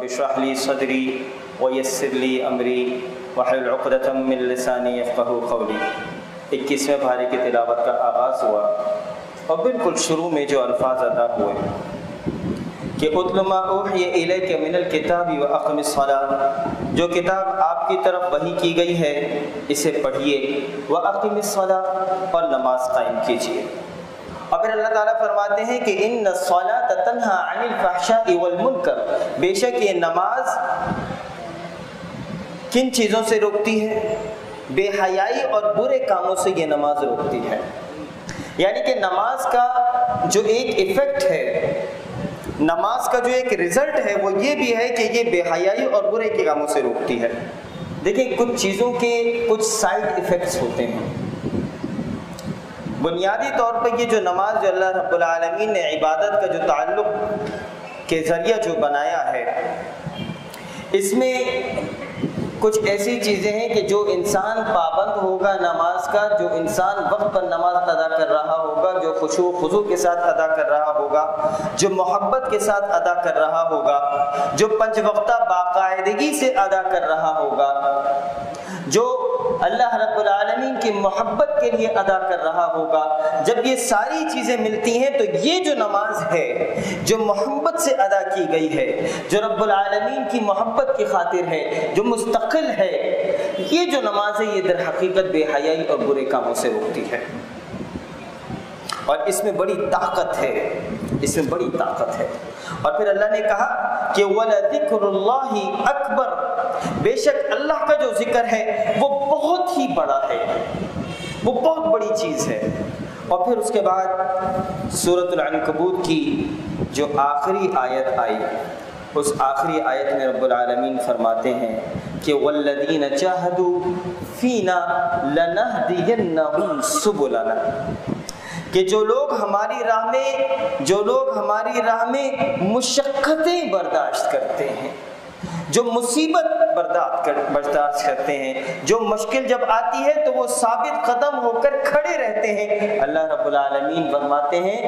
اشرح لی صدری ویسر لی امری واحلل عقدۃ من لسانی یفقہوا قولی۔ 21ویں پارے کی تلاوت کا آغاز ہوا اور بالکل شروع میں جو الفاظ ادا ہوئے کہ اتل ما اوحی الیک من الکتاب واقم الصلاۃ، جو کتاب آپ کی طرف وحی کی گئی ہے اسے پڑھیے، واقم الصلاۃ، اور نماز قائم کیجیے۔ اور پھر اللہ تعالیٰ فرماتے ہیں کہ ان الصلاۃ تنہی عن الفحشاء والمنکر، بے شک یہ نماز کن چیزوں سے روکتی ہے؟ بے حیائی اور برے کاموں سے یہ نماز روکتی ہے۔ یعنی کہ نماز کا جو ایک ایفیکٹ ہے، نماز کا جو ایک رزلٹ ہے وہ یہ بھی ہے کہ یہ بے حیائی اور برے کے کاموں سے روکتی ہے۔ دیکھیں کچھ چیزوں کے کچھ سائیڈ ایفیکٹس ہوتے ہیں۔ بنیادی طور پر یہ جو نماز جو اللہ رب العالمین نے عبادت کا جو تعلق کے ذریعہ جو بنایا ہے، اس میں کچھ ایسی چیزیں ہیں کہ جو انسان پابند ہوگا نماز کا، جو انسان وقت پر نماز ادا کر رہا ہوگا، جو خشوع و خضوع کے ساتھ ادا کر رہا ہوگا، جو محبت کے ساتھ ادا کر رہا ہوگا، جو 5 وقتہ باقاعدگی سے ادا کر رہا ہوگا، جو اللہ رب العالمین کی محبت کے لیے ادا کر رہا ہوگا، جب یہ ساری چیزیں ملتی ہیں تو یہ جو نماز ہے جو محبت سے ادا کی گئی ہے، جو رب العالمین کی محبت کی خاطر ہے، جو مستقل ہے، یہ جو نماز ہے یہ در حقیقت بے حیائی اور برے کاموں سے روکتی ہے۔ اور اس میں بڑی طاقت ہے، اس میں بڑی طاقت ہے۔ اور پھر اللہ نے کہا کہ وَلَذِكْرُ اللَّهِ أَكْبَرُ، بے شک اللہ کا جو ذکر ہے وہ بہت ہی بڑا ہے، وہ بہت بڑی چیز ہے۔ اور پھر اس کے بعد سورۃ العنکبوت کی جو آخری آیت آئی، اس آخری آیت میں رب العالمین فرماتے ہیں کہ وَالَّذِينَ جَاهَدُوا فِينَا لَنَهْدِيَنَّهُمْ سُبُلَنَا، کہ جو لوگ ہماری راہ میں مشقتیں برداشت کرتے ہیں، جو مصیبت برداشت کرتے ہیں، جو مشکل جب آتی ہے تو وہ ثابت قدم ہو کر کھڑے رہتے ہیں، اللہ رب العالمین فرماتے ہیں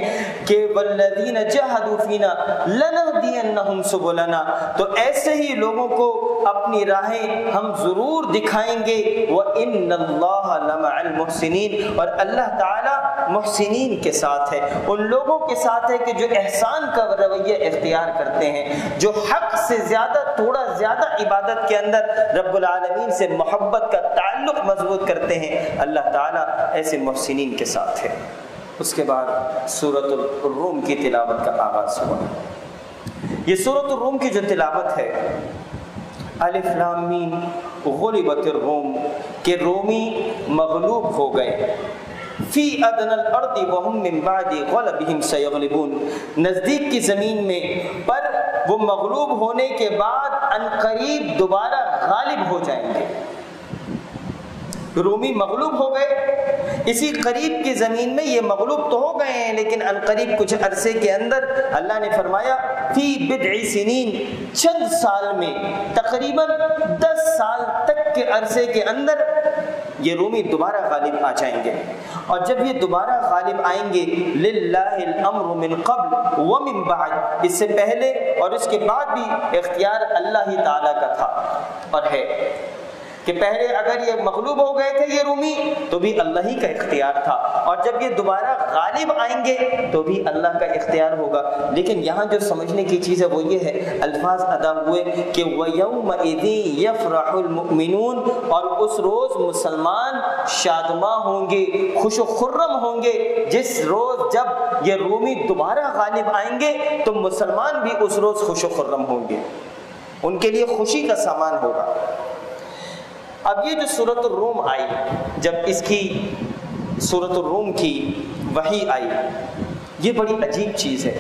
کہ والذین جاہدوا فینا لنہدینہم سبلنا، تو ایسے ہی لوگوں کو اپنی راہیں ہم ضرور دکھائیں گے، وَإِنَّ اللَّهَ لَمَعَ الْمُحْسِنِينَ، اور اللہ تعالی محسنین کے ساتھ ہے، ان لوگوں کے ساتھ ہے کہ جو احسان کا رویہ اختیار کرتے ہیں، جو حق سے تھوڑا زیادہ عبادت کے اندر رب العالمین سے محبت کا تعلق مضبوط کرتے ہیں، اللہ تعالیٰ ایسے محسنین کے ساتھ ہے۔ اس کے بعد سورۃ الروم کی تلاوت کا آغاز ہوا۔ یہ سورۃ الروم کی جو تلاوت ہے، الف لام میم غلبت الروم، کہ رومی مغلوب ہو گئے، فی ادنی الارض وهم من بعد غلبهم سیغلبون، نزدیک کی زمین میں، پر وہ مغلوب ہونے کے بعد عنقریب دوبارہ غالب ہو جائیں گے۔ رومی مغلوب ہو گئے، اسی قریب کی زمین میں یہ مغلوب تو ہو گئے ہیں، لیکن عنقریب کچھ عرصے کے اندر اللہ نے فرمایا فی بضع سنین، چند سال میں، تقریباً 10 سال تک کے عرصے کے اندر یہ رومی دوبارہ غالب آ جائیں گے۔ اور جب یہ دوبارہ غالب آئیں گے، للہ الامر من قبل ومن بعد، اس سے پہلے اور اس کے بعد بھی اختیار اللہ ہی تعالیٰ کا تھا اور ہے، کہ پہلے اگر یہ مغلوب ہو گئے تھے یہ رومی تو بھی اللہ ہی کا اختیار تھا، اور جب یہ دوبارہ غالب آئیں گے تو بھی اللہ کا اختیار ہوگا۔ لیکن یہاں جو سمجھنے کی چیز ہے وہ یہ ہے، الفاظ ادا ہوئے کہ وَيَوْمَئِذٍ يَفْرَحُ الْمُؤْمِنُونَ، اور اس روز مسلمان شادماں ہوں گے، خوش و خرم ہوں گے، جس روز جب یہ رومی دوبارہ غالب آئیں گے تو مسلمان بھی اس روز خوش و خرم ہوں گے، ان کے لیے خوشی کا سامان ہوگا۔ اب یہ جو سورۃ الروم آئی، جب اس کی سورۃ الروم کی وحی آئی، یہ بڑی عجیب چیز ہے۔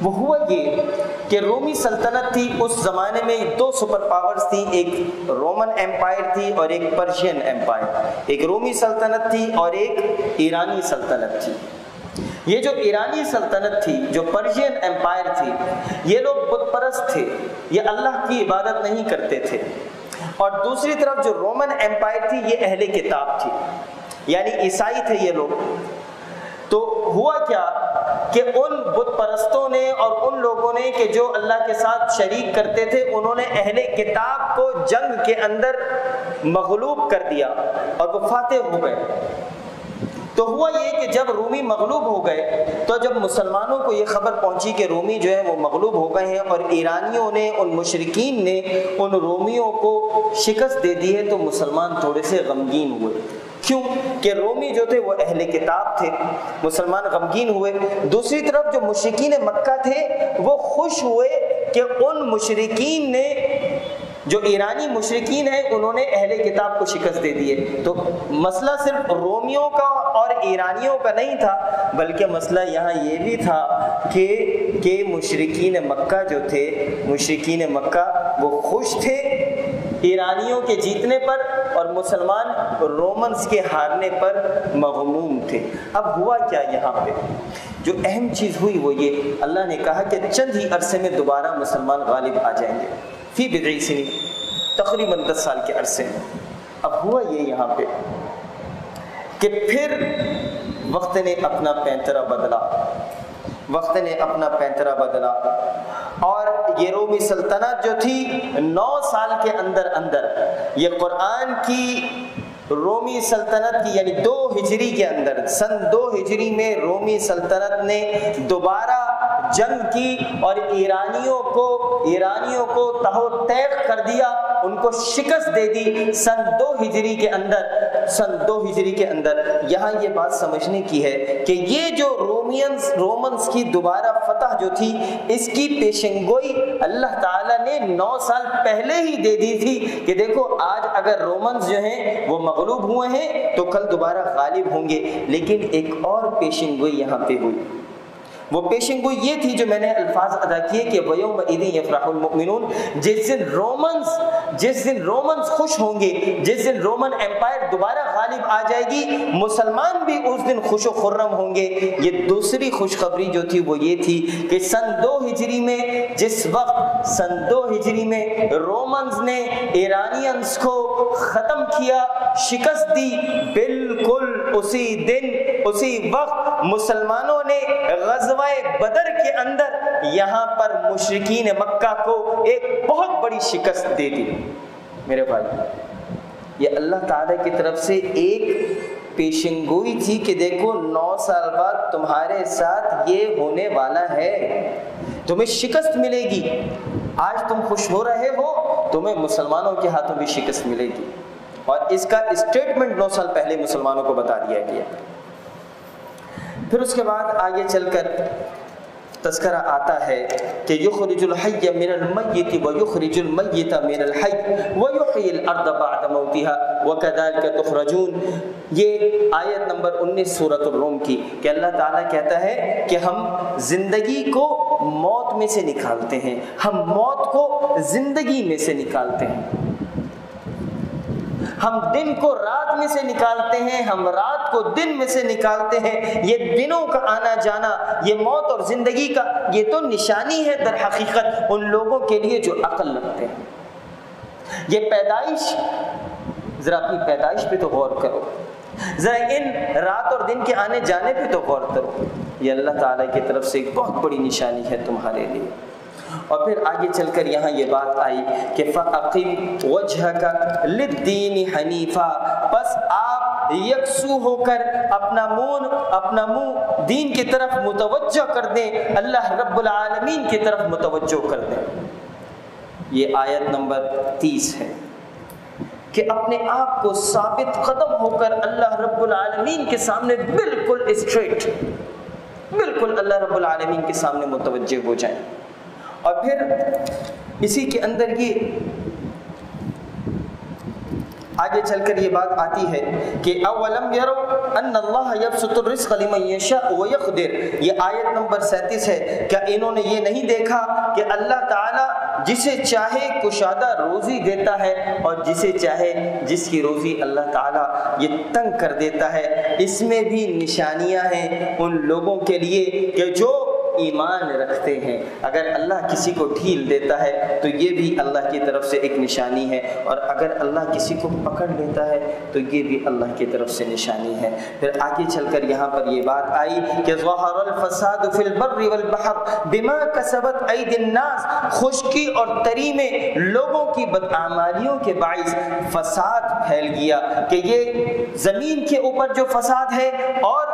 وہ ہوا یہ کہ رومی سلطنت تھی، اس زمانے میں 2 سپر پاورز تھیں، ایک رومن ایمپائر تھی اور ایک پرشین ایمپائر، ایک رومی سلطنت تھی اور ایک ایرانی سلطنت تھی۔ یہ جو ایرانی سلطنت تھی، جو پرشین ایمپائر تھی، یہ لوگ بت پرست تھے، یہ اللہ کی عبادت نہیں کرتے تھے، اور دوسری طرف جو رومن ایمپائر تھی یہ اہل کتاب تھی، یعنی عیسائی تھے یہ لوگ۔ تو ہوا کیا کہ ان بت پرستوں نے اور ان لوگوں نے کہ جو اللہ کے ساتھ شریک کرتے تھے، انہوں نے اہل کتاب کو جنگ کے اندر مغلوب کر دیا اور وہ فاتح ہو گئے۔ تو ہوا یہ کہ جب رومی مغلوب ہو گئے تو جب مسلمانوں کو یہ خبر پہنچی کہ رومی جو ہے وہ مغلوب ہو گئے ہیں اور ایرانیوں نے، ان مشرکین نے ان رومیوں کو شکست دے دی ہے، تو مسلمان تھوڑے سے غمگین ہوئے۔ کیوں کہ رومی جو تھے وہ اہل کتاب تھے، مسلمان غمگین ہوئے۔ دوسری طرف جو مشرکین مکہ تھے وہ خوش ہوئے کہ ان مشرکین نے، جو ایرانی مشرکین ہیں، انہوں نے اہل کتاب کو شکست دے دی ہے۔ تو مسئلہ صرف رومیوں کا اور ایرانیوں کا نہیں تھا، بلکہ مسئلہ یہاں یہ بھی تھا کہ مشرکین مکہ جو تھے، مشرکین مکہ وہ خوش تھے ایرانیوں کے جیتنے پر، اور مسلمان رومنز کے ہارنے پر مغموم تھے۔ اب ہوا کیا یہاں پہ؟ جو اہم چیز ہوئی وہ یہ، اللہ نے کہا کہ چند ہی عرصے میں دوبارہ مسلمان غالب آ جائیں گے، فی بضع سنین، تقریباً 10 سال کے عرصے میں۔ اب ہوا یہ یہاں پہ کہ پھر وقت نے اپنا پینترا بدلا، وقت نے اپنا پینترا بدلا، اور یہ رومی سلطنت جو تھی 9 سال کے اندر اندر، یہ قرآن کی رومی سلطنت کی یعنی 2 ہجری کے اندر، سن 2 ہجری میں رومی سلطنت نے دوبارہ جنگ کی اور ایرانیوں کو تہو تیغ کر دیا، ان کو شکست دے دی سن 2 ہجری کے اندر۔ یہاں یہ بات سمجھنے کی ہے کہ یہ جو رومنز کی دوبارہ فتح جو تھی، اس کی پیشنگوئی اللہ تعالیٰ نے 9 سال پہلے ہی دے دی تھی کہ دیکھو آج اگر رومنز جو ہیں وہ مغلوب ہوئے ہیں تو کل دوبارہ غالب ہوں گے۔ لیکن ایک اور پیشنگوئی یہاں پہ ہوئی، وہ پیشنگوئی یہ تھی جو میں نے الفاظ ادا کیے کہ وَيَوْمَئِذٍ يَفْرَحُ الْمُؤْمِنُونَ، جس دن رومنز خوش ہوں گے، جس دن رومن ایمپائر دوبارہ غالب آ جائے گی، مسلمان بھی اس دن خوش و خرم ہوں گے۔ یہ دوسری خوشخبری جو تھی وہ یہ تھی کہ سن 2 ہجری میں، جس وقت سن 2 ہجری میں رومنز نے ایرانینز کو ختم کیا، شکست دی، بالکل اسی وقت مسلمانوں نے غزوہ بدر کے اندر یہاں پر مشرکین مکہ کو ایک بہت بڑی شکست دے دی۔ میرے بھائی، یہ اللہ تعالیٰ کی طرف سے ایک پیشنگوئی تھی کہ دیکھو 9 سال بعد تمہارے ساتھ یہ ہونے والا ہے، تمہیں شکست ملے گی۔ آج تم خوش ہو رہے ہو، تمہیں مسلمانوں کے ہاتھوں بھی شکست ملے گی، اور اس کا اسٹیٹمنٹ 9 سال پہلے مسلمانوں کو بتا دیا گیا۔ پھر اس کے بعد آگے چل کر تذکرہ آتا ہے کہ یخرج الحی من المیت ویخرج المیت من الحی ویحیی الارض بعد موتها وکذالک تخرجون۔ یہ آیت نمبر 19 سورۃ الروم کی، کہ اللہ تعالیٰ کہتا ہے کہ ہم زندگی کو موت میں سے نکالتے ہیں، ہم موت کو زندگی میں سے نکالتے ہیں، ہم دن کو رات میں سے نکالتے ہیں، ہم رات کو دن میں سے نکالتے ہیں۔ یہ دنوں کا آنا جانا، یہ موت اور زندگی کا، یہ تو نشانی ہے در حقیقت ان لوگوں کے لیے جو عقل رکھتے ہیں۔ یہ پیدائش، ذرا اپنی پیدائش پہ تو غور کرو، ذرا ان رات اور دن کے آنے جانے پہ تو غور کرو، یہ اللہ تعالیٰ کی طرف سے ایک بہت بڑی نشانی ہے تمہارے لیے۔ اور پھر آگے چل کر یہاں یہ بات آئی کہ فَأَقِمْ وَجْهَكَ لِلدِّينِ حَنِيفًا، بس آپ یکسو ہو کر اپنا منہ دین کی طرف متوجہ کر دیں، اللہ رب العالمین کی طرف متوجہ کر دیں۔ یہ آیت نمبر 30 ہے کہ اپنے آپ کو ثابت قدم ہو کر اللہ رب العالمین کے سامنے بالکل اسٹریٹ، بالکل اللہ رب العالمین کے سامنے متوجہ ہو جائیں۔ اور پھر اسی کے اندر یہ آگے چل کر یہ بات آتی ہے کہ اولم یروا ان اللہ یبسط الرزق لمن یشاء ویقدر، یہ آیت نمبر 37 ہے۔ کیا انہوں نے یہ نہیں دیکھا کہ اللہ تعالیٰ جسے چاہے کشادہ روزی دیتا ہے اور جسے چاہے جس کی روزی اللہ تعالیٰ یہ تنگ کر دیتا ہے۔ اس میں بھی نشانیاں ہیں ان لوگوں کے لیے کہ جو ایمان رکھتے ہیں۔ اگر اللہ کسی کو ڈھیل دیتا ہے تو یہ بھی اللہ کی طرف سے ایک نشانی ہے، اور اگر اللہ کسی کو پکڑ لیتا ہے تو یہ بھی اللہ کی طرف سے نشانی ہے۔ پھر آگے چل کر یہاں پر یہ بات آئی کہ ظہر الفساد فی البر والبحر بما کسبت ایدی الناس، خشکی اور تری میں لوگوں کی بدعمالیوں کے باعث فساد پھیل گیا، کہ یہ زمین کے اوپر جو فساد ہے اور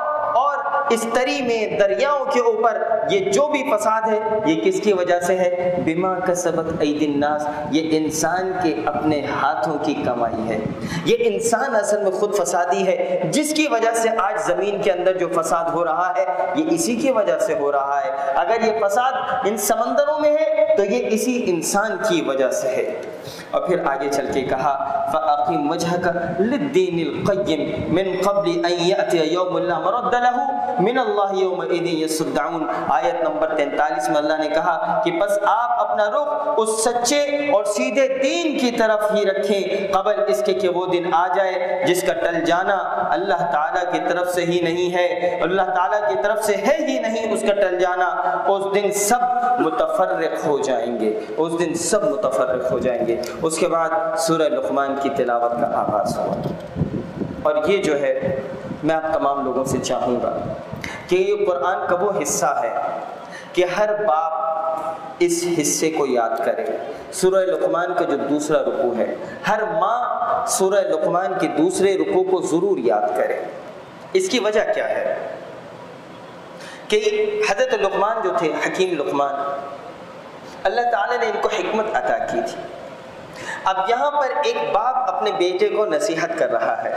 اس تری میں دریاؤں کے اوپر یہ جو بھی فساد ہے یہ کس کی وجہ سے ہے؟ بما کسبت ایدی الناس، یہ انسان کے اپنے ہاتھوں کی کمائی ہے۔ یہ انسان اصل میں خود فسادی ہے، جس کی وجہ سے آج زمین کے اندر جو فساد ہو رہا ہے یہ اسی کی وجہ سے ہو رہا ہے۔ اگر یہ فساد ان سمندروں میں ہے تو یہ اسی انسان کی وجہ سے ہے۔ اور پھر آگے چل کے کہا فَأَقِمْ وَجْهَكَ لِلدِّينِ الْقَيِّمِ مِنْ قَبْلِ أَنْ يَأْتِيَ يَوْمٌ لَا مَرَدَّ لَهُ مِنَ اللَّهِ يَوْمَئِذٍ يَصُدَّعُونَ۔ آیت نمبر 43 میں اللہ نے کہا کہ بس آپ اپنا رخ اس سچے اور سیدھے دین کی طرف ہی رکھیں قبل اس کے کہ وہ دن آ جائے جس کا ٹل جانا اللہ تعالیٰ کی طرف سے ہی نہیں ہے، اللہ تعالیٰ کی طرف سے ہے ہی نہیں اس کا ٹل جانا۔ اس دن سب متفرق ہو جائیں گے، اس دن سب متفرق ہو جائیں گے۔ اس کے بعد سورہ لقمان کی تلاوت کا آغاز ہوا، اور یہ جو ہے میں آپ تمام لوگوں سے چاہوں گا کہ یہ قرآن کا وہ حصہ ہے کہ ہر باپ اس حصے کو یاد کرے۔ سورہ لقمان کا جو دوسرا رکوع ہے، ہر ماں سورہ لقمان کے دوسرے رکوع کو ضرور یاد کرے۔ اس کی وجہ کیا ہے کہ حضرت لقمان جو تھے، حکیم لقمان، اللہ تعالیٰ نے ان کو حکمت عطا کی تھی۔ اب یہاں پر ایک باپ اپنے بیٹے کو نصیحت کر رہا ہے،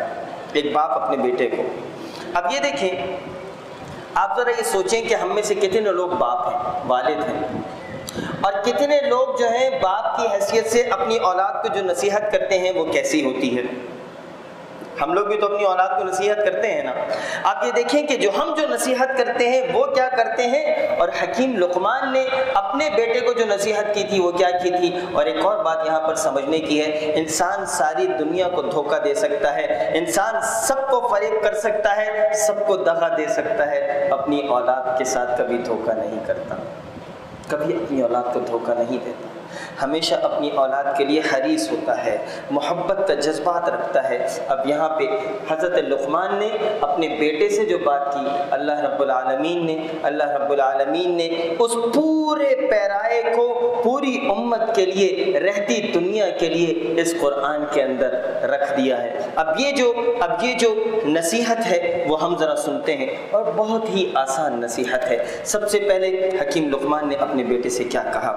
ایک باپ اپنے بیٹے کو۔ اب یہ دیکھیں، آپ ذرا یہ سوچیں کہ ہم میں سے کتنے لوگ باپ ہیں، والد ہیں، اور کتنے لوگ جو ہیں باپ کی حیثیت سے اپنی اولاد کو جو نصیحت کرتے ہیں وہ کیسی ہوتی ہے؟ ہم لوگ بھی تو اپنی اولاد کو نصیحت کرتے ہیں نا۔ آپ یہ دیکھیں کہ جو ہم جو نصیحت کرتے ہیں وہ کیا کرتے ہیں، اور حکیم لقمان نے اپنے بیٹے کو جو نصیحت کی تھی وہ کیا کی تھی۔ اور ایک اور بات یہاں پر سمجھنے کی ہے، انسان ساری دنیا کو دھوکہ دے سکتا ہے، انسان سب کو فریب کر سکتا ہے، سب کو دغا دے سکتا ہے، اپنی اولاد کے ساتھ کبھی دھوکہ نہیں کرتا، کبھی اپنی اولاد کو دھوکہ نہیں دیتا، ہمیشہ اپنی اولاد کے لیے حریص ہوتا ہے، محبت کا جذبات رکھتا ہے۔ اب یہاں پہ حضرت لقمان نے اپنے بیٹے سے جو بات کی، اللہ رب العالمین نے اس پورے پیرائے کو پوری امت کے لیے، رہتی دنیا کے لیے اس قرآن کے اندر رکھ دیا ہے۔ اب یہ جو نصیحت ہے وہ ہم ذرا سنتے ہیں، اور بہت ہی آسان نصیحت ہے۔ سب سے پہلے حکیم لقمان نے اپنے بیٹے سے کیا کہا؟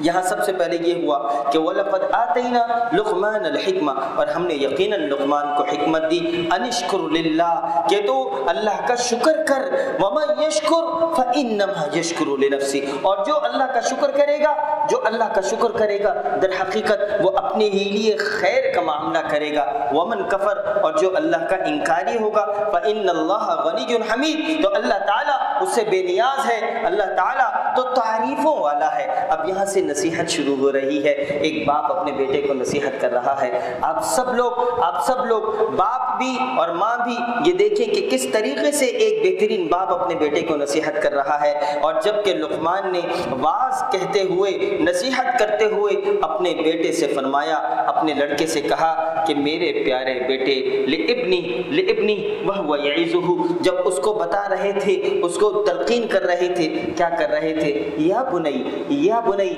یہاں سب سے پہلے یہ ہوا کہ وَلَقَدْ آتَيْنَا لُقْمَانَ الْحِكْمَةَ، اور ہم نے یقیناً لقمان کو حکمت دی، أَنِ اشْكُرْ لِلَّهِ، کہ تو اللہ کا شکر کر، وَمَنْ يَشْكُرْ فَإِنَّمَا يَشْكُرُ لِنَفْسِهِ، اور جو اللہ کا شکر کرے گا، جو اللہ کا شکر کرے گا در حقیقت وہ اپنے ہی لیے خیر کا معاملہ کرے گا۔ وَمَنْ كَفَرْ، اور جو اللہ کا انکاری ہوگا، فَإِنَّ اللَّهَ غَنِيٌّ حَمِيدٌ، تو اللہ تعالیٰ اس سے بے نیاز ہے، اللہ تعالیٰ تو تعریفوں والا ہے۔ اب یہاں سے نصیحت شروع ہو رہی ہے، ایک باپ اپنے بیٹے کو نصیحت کر رہا ہے۔ آپ سب لوگ باپ بھی اور ماں بھی یہ دیکھیں کہ کس طریقے سے ایک بہترین باپ اپنے بیٹے کو نصیحت کر رہا ہے۔ اور جب کہ لقمان نے واعظ کہتے ہوئے، نصیحت کرتے ہوئے اپنے بیٹے سے فرمایا، اپنے لڑکے سے کہا کہ میرے پیارے بیٹے، لِابْنِي وَهُوَ يَعِظُهُ، جب اس کو بتا رہے تھے، اس کو تلقین کر رہے تھے، کیا کر رہے تھے؟ یا بنی،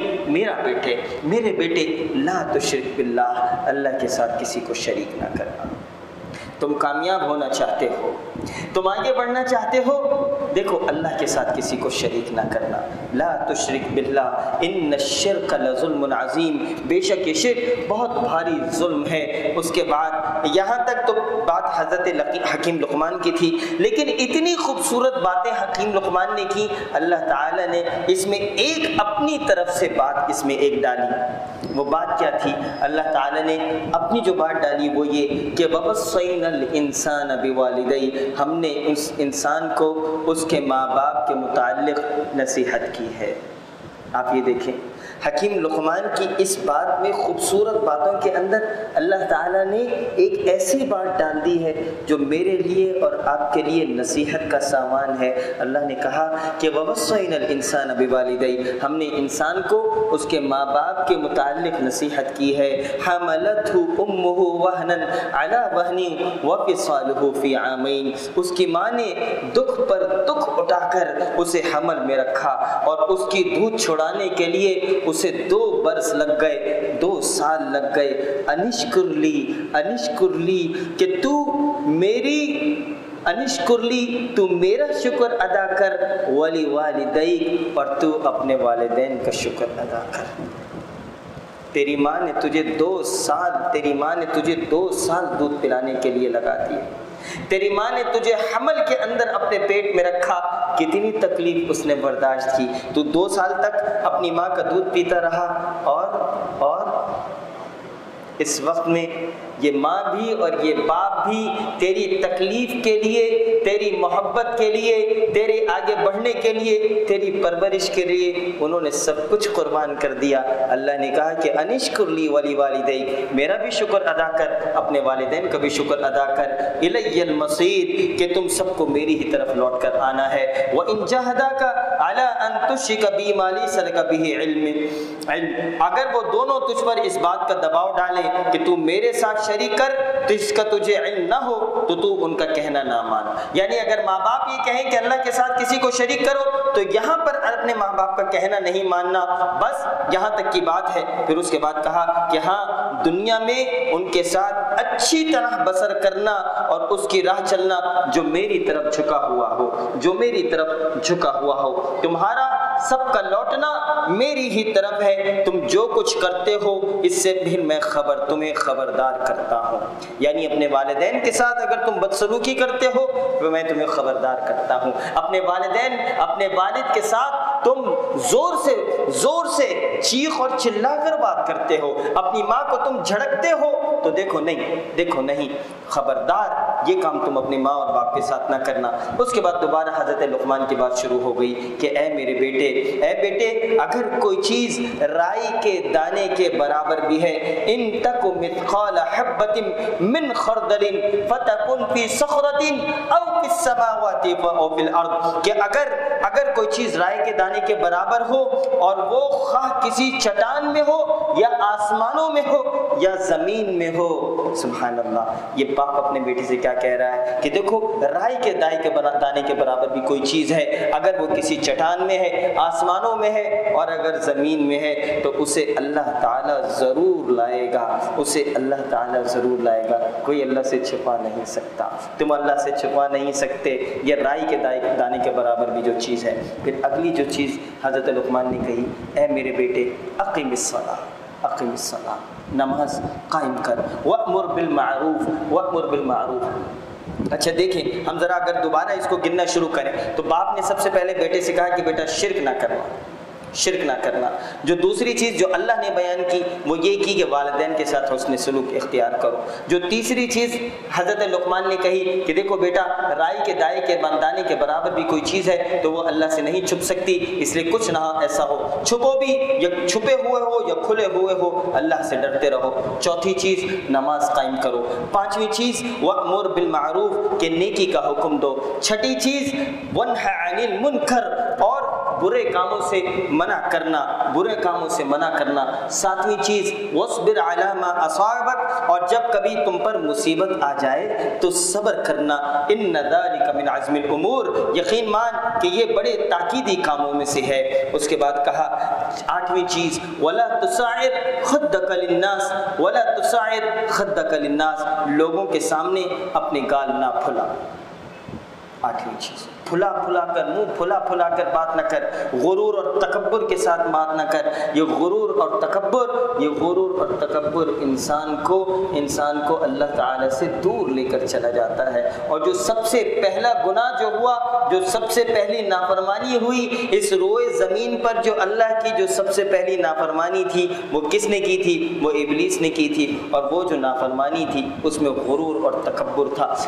میرے بیٹے، لا تشرک باللہ، اللہ کے ساتھ کسی کو شریک نہ کرنا۔ تم کامیاب ہونا چاہتے ہو، تم آگے بڑھنا چاہتے ہو، دیکھو اللہ کے ساتھ کسی کو شریک نہ کرنا۔ لا تشرک باللہ ان الشرک لظلم عظیم، بے شک یہ شرک بہت بھاری ظلم ہے۔ اس کے بعد یہاں تک تو بات حضرت حکیم لقمان کی تھی، لیکن اتنی خوبصورت باتیں حکیم لقمان نے کی، اللہ تعالیٰ نے اس میں ایک اپنی طرف سے بات اس میں ایک ڈالی۔ وہ بات کیا تھی؟ اللہ تعالیٰ نے اپنی جو بات ڈالی وہ یہ کہ وَوَصَّيْنَا الْإِنسَانَ بِوَالِدَيْهِ، ہم نے اس انسان کو اس کے ماں باپ کے متعلق نصیحت کی ہے۔ آپ یہ دیکھیں حکیم لقمان کی اس بات میں خوبصورت باتوں کے اندر اللہ تعالیٰ نے ایک ایسی بات ڈال دی ہے جو میرے لیے اور آپ کے لیے نصیحت کا سامان ہے۔ اللہ نے کہا کہ وَوَصَّيْنَا الْإِنسَانَ بِوَالِدَيْهِ، ہم نے انسان کو اس کے ماں باپ کے متعلق نصیحت کی ہے۔ حَمَلَتْهُ أُمُّهُ وَهْنًا عَلَى وَهْنٍ وَفِصَالُهُ فِي عَامَيْنِ، اس کی ماں نے دکھ پر دکھ اٹھا کر اسے حمل میں رکھا اور اس کی دودھ چھڑانے کے لیے اسے 2 برس لگ گئے، 2 سال لگ گئے۔ انشکر لی کہ تو میرا شکر ادا کر، ولی والدیک، اور تو اپنے والدین کا شکر ادا کر۔ تیری ماں نے تجھے 2 سال دودھ پلانے کے لیے لگا دیے، تیری ماں نے تجھے حمل کے اندر اپنے پیٹ میں رکھا، کتنی تکلیف اس نے برداشت کی، تو 2 سال تک اپنی ماں کا دودھ پیتا رہا، اور اس وقت میں یہ ماں بھی اور یہ باپ بھی تیری تکلیف کے لیے، تیری محبت کے لیے، تیرے آگے بڑھنے کے لیے، تیری پرورش کے لیے انہوں نے سب کچھ قربان کر دیا۔ اللہ نے کہا کہ انشکر لی ولی والدیک، میرا بھی شکر ادا کر، اپنے والدین کا بھی شکر ادا کر۔ الی المصیر، کہ تم سب کو میری ہی طرف لوٹ کر آنا ہے۔ وَإِن جَاهَدَاكَ عَلَىٰ أَن تُشْرِكَ بِي مَا لَيْسَ لَكَ بِهِ عِلْمٌ، اگر وہ دونوں تجھ پر اس بات کا دباؤ ڈالیں کہ تو میرے ساتھ شریک کر جس کا تجھے علم نہ ہو تو تو ان کا کہنا نہ مان۔ یعنی اگر ماں باپ یہ کہیں کہ اللہ کے ساتھ کسی کو شریک کرو تو یہاں پر اپنے ماں باپ کا کہنا نہیں ماننا، بس یہاں تک کی بات ہے۔ پھر اس کے بعد کہا کہ ہاں دنیا میں ان کے ساتھ اچھی طرح بسر کرنا اور اس کی راہ چلنا جو میری طرف جھکا ہوا ہو، جو میری طرف جھکا ہوا ہو۔ تمہارا سب کا لوٹنا میری ہی طرف ہے، تم جو کچھ کرتے ہو اس سے بھی میں تمہیں خبردار کرتا ہوں۔ یعنی اپنے والدین کے ساتھ اگر تم بدسلوکی کرتے ہو تو میں تمہیں خبردار کرتا ہوں۔ اپنے والد کے ساتھ تم زور سے چیخ اور چلا کر بات کرتے ہو، اپنی ماں کو تم جھڑکتے ہو تو دیکھو نہیں، خبردار یہ کام تم اپنی ماں اور باپ کے ساتھ نہ کرنا۔ اس کے بعد دوبارہ حضرت لقمان کی بات شروع ہو گئی کہ اے میرے بیٹے، اگر کوئی چیز رائی کے دانے کے برابر بھی ہے، ان تک مثقال حبۃ من خردل فتکن فی صخرۃ او فی السماوات او فی الارض، کہ اگر کوئی چیز رائی کے دانے کے برابر ہو اور وہ خواہ کسی چٹان میں ہو یا آسمانوں میں ہو یا زمین میں ہو۔ سبحان اللہ، یہ باپ اپنے بیٹے سے کیا کہہ رہا ہے کہ دیکھو رائی کے دانے کے برابر بھی کوئی چیز ہے، اگر وہ کسی چٹان میں ہے، آسمانوں میں ہے اور اگر زمین میں ہے تو اسے اللہ تعالیٰ ضرور لائے گا، کوئی اللہ سے چھپا نہیں سکتا، تم اللہ سے چھپا نہیں سکتے۔ یہ رائی کے دانے کے برابر بھی جو چیز ہے۔ پھر اگلی جو چیز حضرت لقمان نے کہی، اے میرے بیٹے اقیم الصلاۃ، نماز قائم کر، وَأْمُرْ بِالْمَعْرُوفِ۔ اچھا دیکھیں، ہم ذرا اگر دوبارہ اس کو گننا شروع کریں تو باپ نے سب سے پہلے بیٹے سے کہا کہ بیٹا شرک نہ کرنا۔ جو دوسری چیز جو اللہ نے بیان کی وہ یہ کی کہ والدین کے ساتھ حسن سلوک اختیار کرو۔ جو تیسری چیز حضرت لقمان نے کہی کہ دیکھو بیٹا، رائی کے دانے کے برابر بھی کوئی چیز ہے تو وہ اللہ سے نہیں چھپ سکتی، اس لیے کچھ نہ ایسا ہو، چھپو بھی یا چھپے ہوئے ہو یا کھلے ہوئے ہو، اللہ سے ڈرتے رہو۔ چوتھی چیز نماز قائم کرو۔ پانچویں چیز وَأْمُرْ بِالْمَعْرُوفِ، کہ نیکی کا حکم دو۔ چھٹی چیز وَانْهَ عَنِ الْمُنْكَرِ، اور برے کاموں سے منع کرنا۔ ساتویں چیز وَاصْبِرْ عَلَىٰ مَا أَصَابَكَ، اور جب کبھی تم پر مصیبت آ جائے تو صبر کرنا۔ إِنَّ ذَلِكَ مِنْ عَزْمِ الْأُمُورِ، یقین مان کہ یہ بڑے تاکیدی کاموں میں سے ہے۔ اس کے بعد کہا آٹھویں چیز وَلَا تُسَعِّرْ خَدَّكَ لِلنَّاسِ، لوگوں کے سامنے اپنے گال نہ پھلا۔ آٹھویں چیز پھلا کر، منہ پھلا کر بات نہ کر، غرور اور تکبر کے ساتھ بات نہ کر۔ یہ غرور اور تکبر انسان کو اللہ تعالی سے دور لے کر چلا جاتا ہے۔ اور جو سب سے پہلا گناہ جو ہوا، جو سب سے پہلی نافرمانی ہوئی اس روئے زمین پر، جو اللہ کی جو سب سے پہلی نافرمانی تھی وہ کس نے کی تھی؟ وہ ابلیس نے کی تھی، اور وہ جو نافرمانی تھی اس میں غرور اور تکبر تھا۔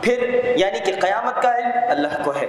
پھر یعنی کہ قیامت کا علم اللہ کو ہے،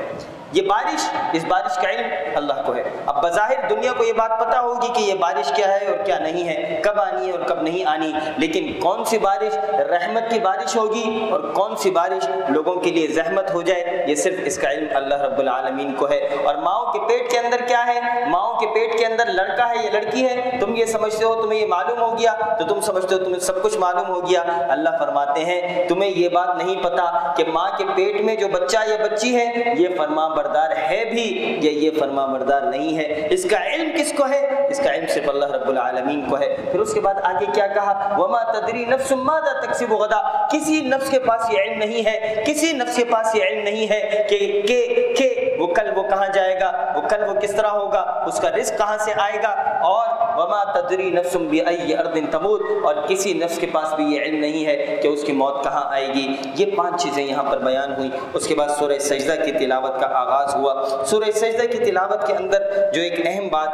یہ بارش، اس بارش کا علم اللہ کو ہے۔ اب بظاہر دنیا کو یہ بات پتہ ہوگی کہ یہ بارش کیا ہے اور کیا نہیں ہے، کب آنی ہے اور کب نہیں آنی، لیکن کون سی بارش رحمت کی بارش ہوگی اور کون سی بارش لوگوں کے لیے زحمت ہو جائے، یہ صرف اس کا علم اللہ رب العالمین کو ہے۔ اور ماؤں کے پیٹ کے اندر کیا ہے، ماؤں کے پیٹ کے اندر لڑکا ہے یا لڑکی ہے، تم یہ سمجھتے ہو تمہیں یہ معلوم ہو گیا تو تم سمجھتے ہو تمہیں سب کچھ معلوم ہو گیا۔ اللہ فرماتے ہیں تمہیں یہ بات نہیں پتہ کہ ماں کے پیٹ میں جو بچہ یا بچی ہے یہ فرما بردار ہے بھی یا یہ فرما بردار نہیں ہے، اس کا علم کس کو ہے؟ اس کا علم صرف اللہ رب العالمین کو ہے۔ پھر اس کے بعد آگے کیا کہا، وما تدری نفس ماذا تکسب غدا، کسی نفس کے پاس یہ علم نہیں ہے، کسی نفس کے پاس یہ علم نہیں ہے کہ وہ کل وہ کہاں جائے گا، وہ کل وہ کس طرح ہوگا، اس کا رزق کہاں سے آئے گا، اور وما تدری نفس بأي ارض تموت، اور کسی نفس کے پاس بھی یہ علم نہیں ہے کہ اس کی موت کہاں آئے گی۔ یہ 5 چیزیں یہاں پر بیان ہوئیں۔ اس کے بعد سورہ سجدہ کی تلاوت کا آغاز ہوا۔ سورہ سجدہ کی تلاوت کے اندر جو ایک اہم بات،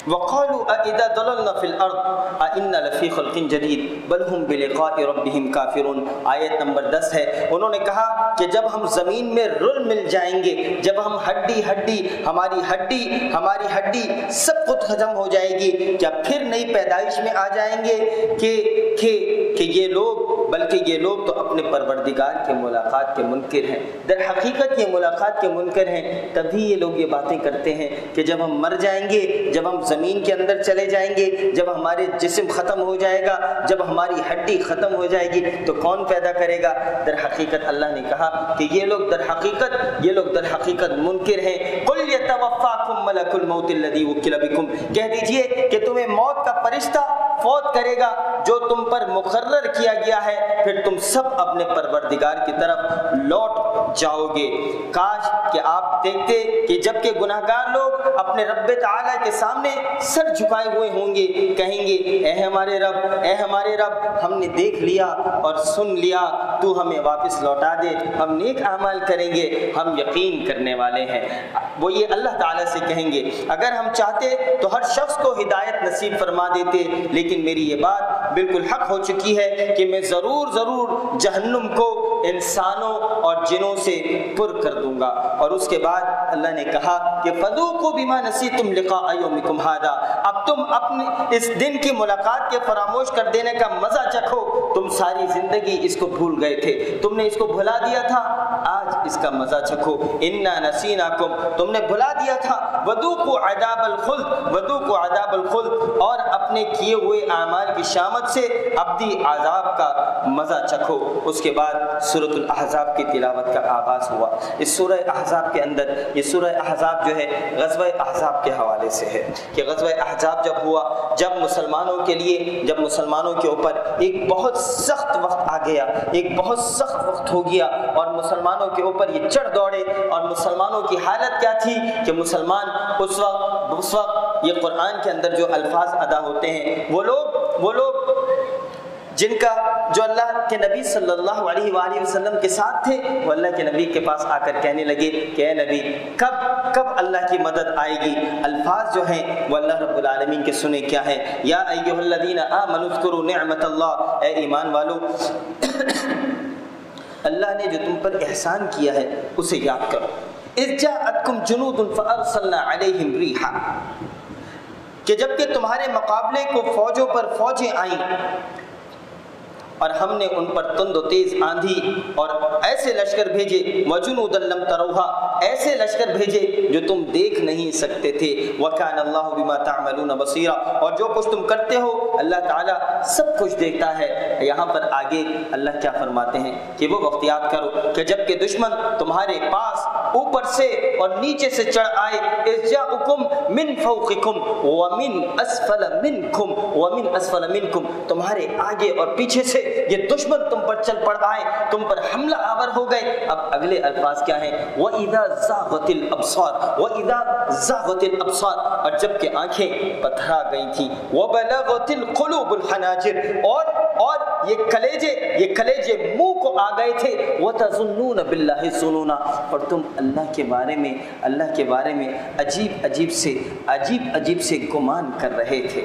وَقَالُوا أَإِذَا ضَلَلْنَا فِي الْأَرْضِ أَإِنَّا لَفِي خَلْقٍ جَدِيدٍ بَلْ هُمْ بِلِقَاءِ رَبِّهِمْ كَافِرُونَ، آیت نمبر 10 ہے۔ انہوں نے کہا کہ جب ہم زمین میں رل مل جائیں گے، جب ہم ہماری ہڈی سب کچھ ختم ہو جائے گی، کیا پھر نئی پیدائش میں آ جائیں گے کہ یہ لوگ تو اپنے پروردگار کے ملاقات کے منکر ہیں۔ در حقیقت یہ ملاقات کے منکر ہیں، تبھی یہ لوگ یہ باتیں کرتے ہیں کہ جب ہم مر جائیں گے، جب ہم زمین کے اندر چلے جائیں گے، جب ہمارے جسم ختم ہو جائے گا، جب ہماری ہڈی ختم ہو جائے گی تو کون پیدا کرے گا؟ در حقیقت اللہ نے کہا کہ یہ لوگ در حقیقت منکر ہیں۔ قل یتوفاکم ملک الموت الذی وکل بکم، کہہ دیجئے کہ تمہیں موت کا فرشتہ فوت کرے گا جو تم پر مقرر کیا گیا ہے، پھر تم سب اپنے پروردگار کی طرف لوٹ جاؤ گے۔ کاش کہ آپ دیکھتے کہ جب کہ گناہگار لوگ اپنے رب تعالیٰ کے سامنے سر جھکائے ہوئے ہوں گے، کہیں گے اے ہمارے رب ہم نے دیکھ لیا اور سن لیا، تو ہمیں واپس لوٹا دے، ہم نیک اعمال کریں گے، ہم یقین کرنے والے ہیں۔ وہ یہ اللہ تعالیٰ سے کہیں گے اگر ہم چاہتے تو ہر شخص کو ہدایت نصیب فرما دیتے، لیکن میری یہ بات بالکل حق ہو چکی ہے کہ میں ضرور جہنم کو انسانوں اور جنوں سے پر کر دوں گا۔ اور اس کے بعد اللہ نے کہا کہ فذوقوا بما نسیتم لقاء یومکم ھذا، اب تم اپنے اس دن کی ملاقات کے فراموش کر دینے کا مزہ چکھو۔ تم ساری زندگی اس کو بھول گئے تھے، تم نے اس کو بھلا دیا تھا، آج اس کا مزہ چکھو۔ انا نسیناکم، تم نے بھلا دیا تھا۔ وذوقوا عذاب الخلد، اور اپنے کیے ہوئے اعمال کی شامت سے ابدی عذاب کا مزہ چکھو۔ اس کے بعد سورۃ الاحزاب کی تلاوت کا آغاز ہوا۔ اس سورہ احزاب کے اندر، یہ سورہ احزاب جو ہے غزوہ احزاب کے حوالے سے ہے کہ غزوہ احزاب جب ہوا، جب مسلمانوں کے اوپر ایک بہت سخت وقت آ گیا، ایک بہت سخت وقت ہو گیا اور مسلمانوں کے اوپر یہ چڑھ دوڑے، اور مسلمانوں کی حالت کیا تھی کہ مسلمان اس وقت یہ قرآن کے اندر جو الفاظ ادا ہوتے ہیں، وہ لوگ جو اللہ کے نبی صلی اللہ علیہ وآلہ وسلم کے ساتھ تھے، وہ اللہ کے نبی کے پاس آ کر کہنے لگے کہ اے نبی کب اللہ کی مدد آئے گی۔ الفاظ جو ہیں وہ اللہ رب العالمین کے سنے کیا ہیں، یا ایھا الذین آمنوا اذکروا نعمت اللہ، اے ایمان والو اللہ نے جو تم پر احسان کیا ہے اسے یاد کرو۔ اذ جاءتکم جنود فارسلنا علیہم ریحا، کہ جب کہ تمہارے مقابلے کو فوجوں پر فوجیں آئیں اور ہم نے ان پر تند و تیز آندھی اور ایسے لشکر بھیجے، وجنودا لم تروہا، ایسے لشکر بھیجے جو تم دیکھ نہیں سکتے تھے، وکان اللہ بما تعملون بصیرا، اور جو کچھ تم کرتے ہو اللہ تعالیٰ سب کچھ دیکھتا ہے۔ یہاں پر آگے اللہ کیا فرماتے ہیں کہ وہ وقت یاد کرو کہ جب کہ دشمن تمہارے پاس اوپر سے اور نیچے سے چڑھ آئے، اذ جاءکم من فوقکم ومن اسفل منکم، تمہارے آگے اور پیچھے سے یہ دشمن تم پر چل پڑ آئے، تم پر حملہ آور ہو گئے۔ اب اگلے الفاظ کیا ہیں، وَإِذَا زَاغَتِ الْأَبْصَارُ، اور جب کہ آنکھیں پتھرا گئی تھیں، وَبَلَغَتِ الْقُلُوبُ الْحَنَاجِرَ، اور یہ کلیجے منہ کو آ گئے تھے، وَتَظُنُّونَ بِاللَّهِ الظُّنُونَ، اور تم اللہ کے بارے میں عجیب سے گمان کر رہے تھے۔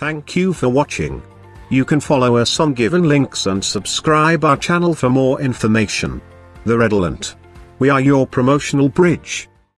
Thank you for watching. You can follow us on given links and subscribe our channel for more information. The Redolent. We are your promotional bridge.